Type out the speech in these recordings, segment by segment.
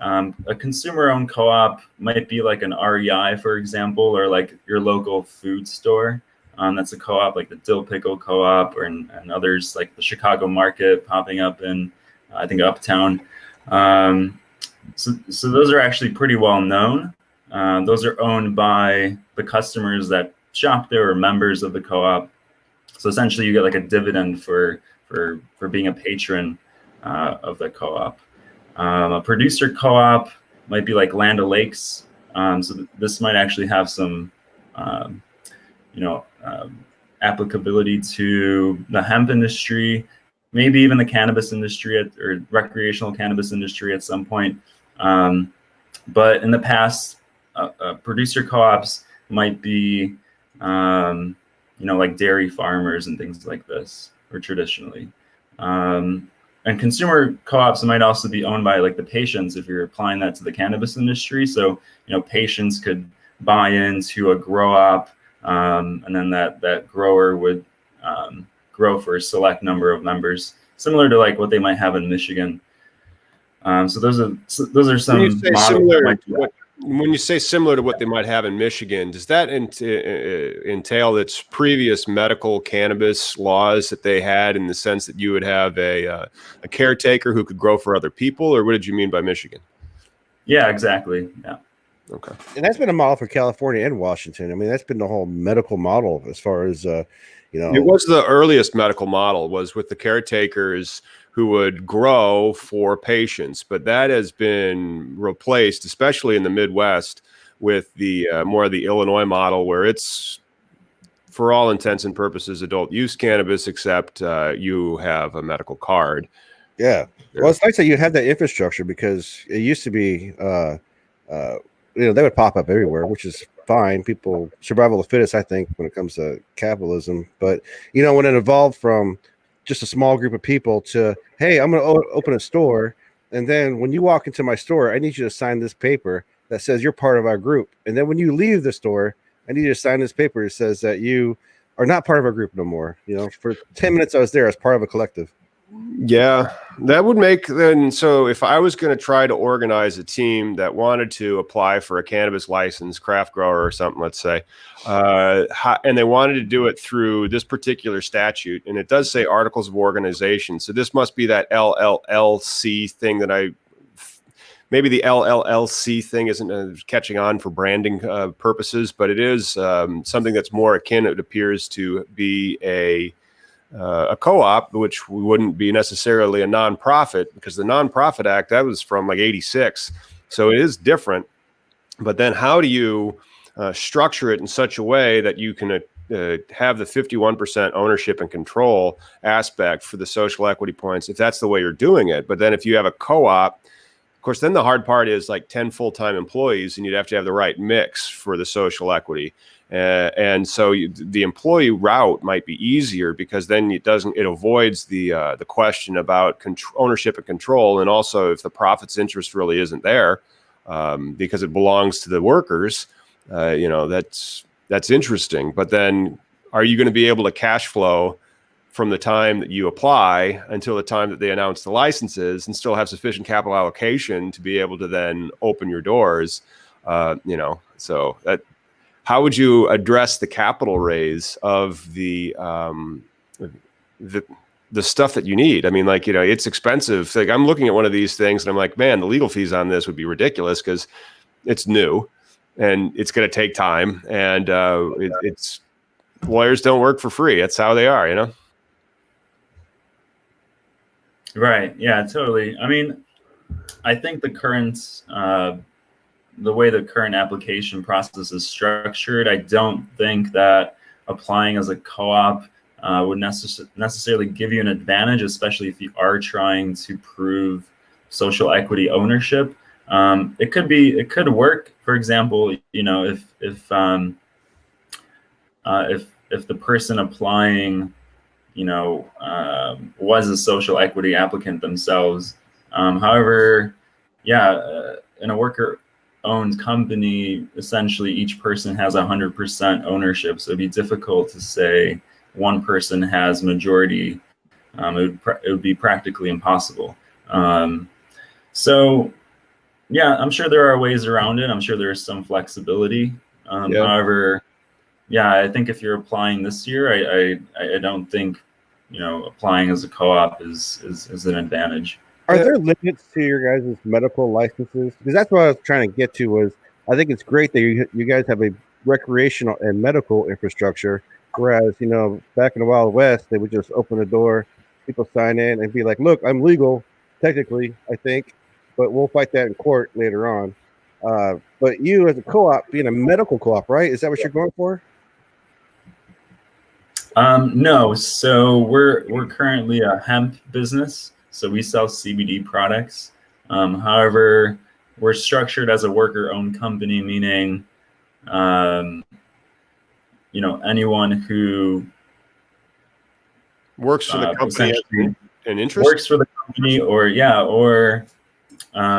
A consumer-owned co-op might be like an REI, for example, or like your local food store. That's a co-op, like the Dill Pickle Co-op, and others like the Chicago Market popping up in, I think, Uptown. So those are actually pretty well known. Those are owned by the customers that shop there or members of the co-op. So essentially, you get like a dividend for being a patron of the co-op. A producer co-op might be like Land O'Lakes. So this might actually have some, applicability to the hemp industry, maybe even the cannabis industry or recreational cannabis industry at some point. But in the past, producer co-ops might be, like dairy farmers and things like this, or traditionally. And consumer co-ops might also be owned by like the patients if you're applying that to the cannabis industry. So, patients could buy into a grow op, and then that grower would grow for a select number of members, similar to like what they might have in Michigan. So those are some models. When you say similar to what they might have in Michigan, does that entail its previous medical cannabis laws that they had, in the sense that you would have a caretaker who could grow for other people, or what did you mean by Michigan? Yeah, exactly. Yeah. Okay. And that's been a model for California and Washington. I mean, that's been the whole medical model as far as, It was the earliest medical model, was with the caretakers who would grow for patients, but that has been replaced, especially in the Midwest, with the more of the Illinois model, where it's, for all intents and purposes, adult use cannabis, except you have a medical card. Yeah. Well, it's nice that you have that infrastructure, because it used to be, they would pop up everywhere, which is fine. People, survival of the fittest, I think, when it comes to capitalism. But, when it evolved from just a small group of people to, hey, I'm going to open a store, and then when you walk into my store, I need you to sign this paper that says you're part of our group. And then when you leave the store, I need you to sign this paper that says that you are not part of our group no more. For 10 minutes I was there as part of a collective. Yeah, that would make then. So if I was going to try to organize a team that wanted to apply for a cannabis license, craft grower or something, let's say, and they wanted to do it through this particular statute, and it does say articles of organization. So this must be that LLC thing that maybe the LLC thing isn't catching on for branding purposes, but it is something that's more akin, it appears, to be a co-op, which wouldn't be necessarily a nonprofit, because the Nonprofit Act, that was from like 86. So it is different. But then how do you structure it in such a way that you can have the 51% ownership and control aspect for the social equity points, if that's the way you're doing it? But then if you have a co-op, of course, then the hard part is like 10 full-time employees, and you'd have to have the right mix for the social equity. And so the employee route might be easier, because then it avoids the question about ownership and control, and also if the profits interest really isn't there, because it belongs to the workers. That's interesting. But then, are you going to be able to cash flow from the time that you apply until the time that they announce the licenses, and still have sufficient capital allocation to be able to then open your doors? So that. How would you address the capital raise of the stuff that you need? I mean, it's expensive. Like, I'm looking at one of these things and I'm like, man, the legal fees on this would be ridiculous, because it's new and it's going to take time, and it's lawyers don't work for free. That's how they are, Right. Yeah, totally. I mean, I think the way the current application process is structured, I don't think that applying as a co-op would necessarily give you an advantage, especially if you are trying to prove social equity ownership. It could work. For example, if the person applying, was a social equity applicant themselves. However, in a worker-owned company, essentially each person has 100% ownership. So it'd be difficult to say one person has majority. It would be practically impossible. So Yeah, I'm sure there are ways around it. I'm sure there's some flexibility. Yeah. However, yeah, I think if you're applying this year, I don't think, applying as a co-op is an advantage. Are Yeah. there limits to your guys' medical licenses? Because that's what I was trying to get to. Was I think it's great that you guys have a recreational and medical infrastructure, whereas back in the Wild West they would just open the door, people sign in and be like, "Look, I'm legal, technically, I think, but we'll fight that in court later on." But you, as a co-op, being a medical co-op, right? Is that what you're going for? No, so we're currently a hemp business, so we sell CBD products. However, we're structured as a worker-owned company, meaning, anyone who Works for the company essentially an interest. works for the company, or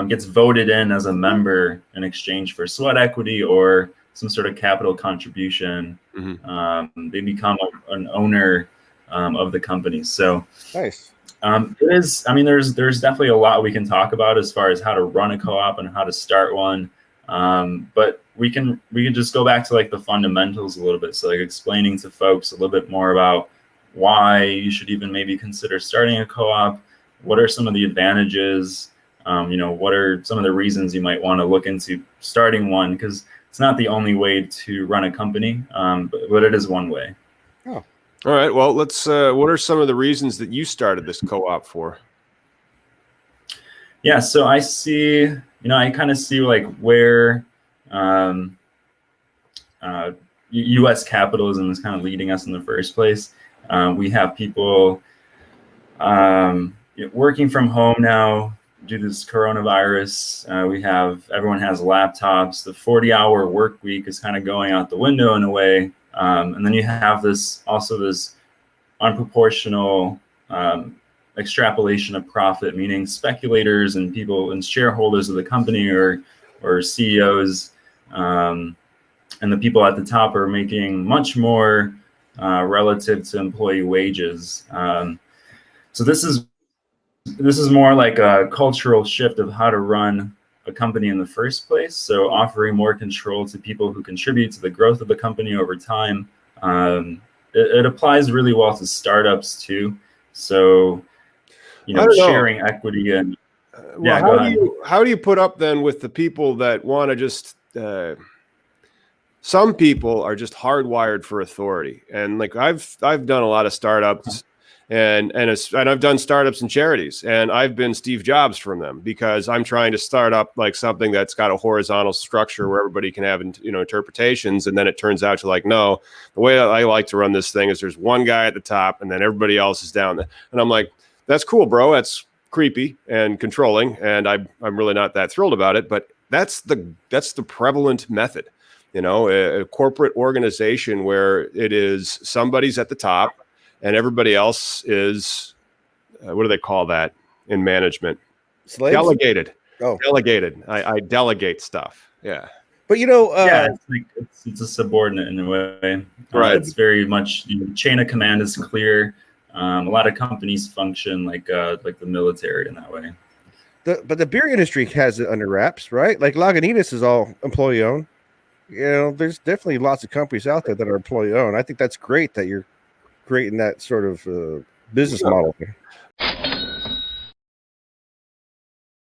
gets voted in as a member in exchange for sweat equity or some sort of capital contribution. They become an owner of the company. So Nice. it is. I mean, there's definitely a lot we can talk about as far as how to run a co-op and how to start one. But we can just go back to like the fundamentals a little bit. So like explaining to folks a little bit more about why you should even maybe consider starting a co-op. What are some of the advantages? What are some of the reasons you might want to look into starting one? Because it's not the only way to run a company, but it is one way. Oh. All right. Well, let's. What are some of the reasons that you started this co-op for? Yeah. So I see. I kind of see like where U.S. capitalism is kind of leading us in the first place. We have people working from home now due to this coronavirus. Everyone has laptops. The 40-hour work week is kind of going out the window in a way. And then you have this unproportional extrapolation of profit, meaning speculators and people and shareholders of the company or CEOs and the people at the top are making much more relative to employee wages. So this is more like a cultural shift of how to run a company in the first place. So offering more control to people who contribute to the growth of the company over time. It applies really well to startups too. So, sharing equity and how do you put up then with the people that want to just some people are just hardwired for authority, and like I've done a lot of startups. And I've done startups and charities, and I've been Steve Jobs from them because I'm trying to start up like something that's got a horizontal structure where everybody can have interpretations, and then it turns out to like, no, the way I like to run this thing is there's one guy at the top and then everybody else is down there. And I'm like, that's cool, bro. That's creepy and controlling, and I'm really not that thrilled about it. But that's the prevalent method, a corporate organization where it is somebody's at the top. And everybody else is, what do they call that in management? Slaves? Delegated. Oh, delegated. I delegate stuff. Yeah. But it's a subordinate in a way. Right. It's very much chain of command is clear. A lot of companies function like the military in that way. But the beer industry has it under wraps, right? Like Lagunitas is all employee owned. There's definitely lots of companies out there that are employee owned. I think that's great that you're creating that sort of business model.